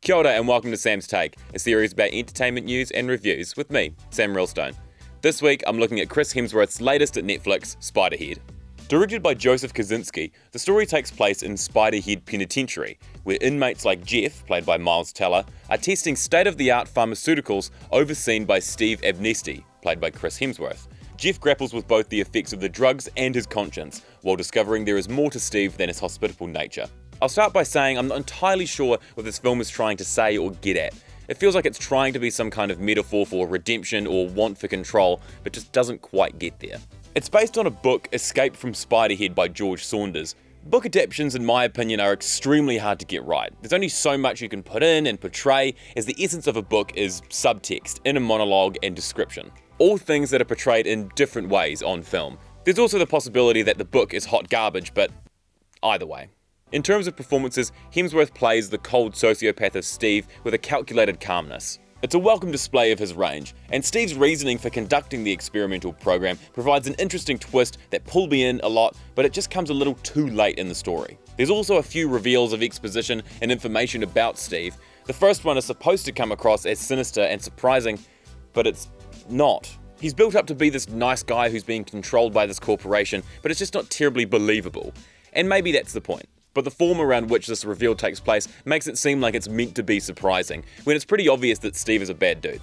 Kia ora and welcome to Sam's Take, a series about entertainment news and reviews with me, Sam Reelstone. This week I'm looking at Chris Hemsworth's latest at Netflix, Spiderhead. Directed by Joseph Kosinski, the story takes place in Spiderhead Penitentiary, where inmates like Jeff, played by Miles Teller, are testing state-of-the-art pharmaceuticals overseen by Steve Abnesti, played by Chris Hemsworth. Jeff grapples with both the effects of the drugs and his conscience, while discovering there is more to Steve than his hospitable nature. I'll start by saying I'm not entirely sure what this film is trying to say or get at. It feels like it's trying to be some kind of metaphor for redemption or want for control, but just doesn't quite get there. It's based on a book, Escape from Spiderhead by George Saunders. Book adaptations, in my opinion, are extremely hard to get right. There's only so much you can put in and portray, as the essence of a book is subtext, inner monologue, and description. All things that are portrayed in different ways on film. There's also the possibility that the book is hot garbage, but either way. In terms of performances, Hemsworth plays the cold sociopath of Steve with a calculated calmness. It's a welcome display of his range, and Steve's reasoning for conducting the experimental program provides an interesting twist that pulled me in a lot, but it just comes a little too late in the story. There's also a few reveals of exposition and information about Steve. The first one is supposed to come across as sinister and surprising, but it's not. He's built up to be this nice guy who's being controlled by this corporation, but it's just not terribly believable. And maybe that's the point. But the form around which this reveal takes place makes it seem like it's meant to be surprising, when it's pretty obvious that Steve is a bad dude.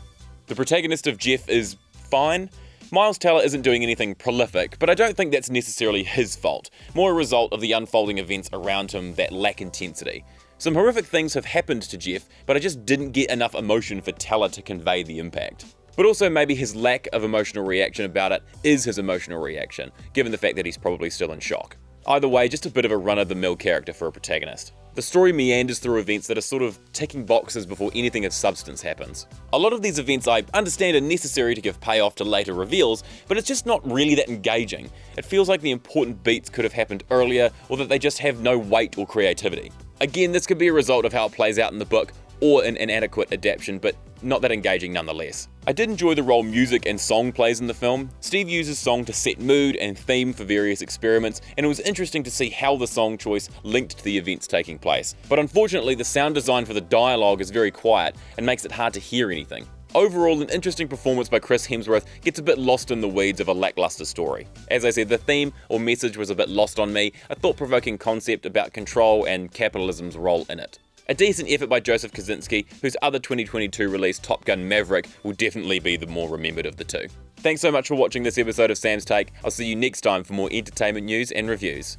The protagonist of Jeff is fine. Miles Teller isn't doing anything prolific, but I don't think that's necessarily his fault, more a result of the unfolding events around him that lack intensity. Some horrific things have happened to Jeff, but I just didn't get enough emotion for Teller to convey the impact. But also maybe his lack of emotional reaction about it is his emotional reaction, given the fact that he's probably still in shock. Either way, just a bit of a run-of-the-mill character for a protagonist. The story meanders through events that are sort of ticking boxes before anything of substance happens. A lot of these events I understand are necessary to give payoff to later reveals, but it's just not really that engaging. It feels like the important beats could have happened earlier, or that they just have no weight or creativity. Again, this could be a result of how it plays out in the book, or an inadequate adaptation, but not that engaging nonetheless. I did enjoy the role music and song plays in the film. Steve uses song to set mood and theme for various experiments, and it was interesting to see how the song choice linked to the events taking place. But unfortunately, the sound design for the dialogue is very quiet and makes it hard to hear anything. Overall, an interesting performance by Chris Hemsworth gets a bit lost in the weeds of a lackluster story. As I said, the theme or message was a bit lost on me, a thought-provoking concept about control and capitalism's role in it. A decent effort by Joseph Kosinski, whose other 2022 release Top Gun Maverick will definitely be the more remembered of the two. Thanks so much for watching this episode of Sam's Take. I'll see you next time for more entertainment news and reviews.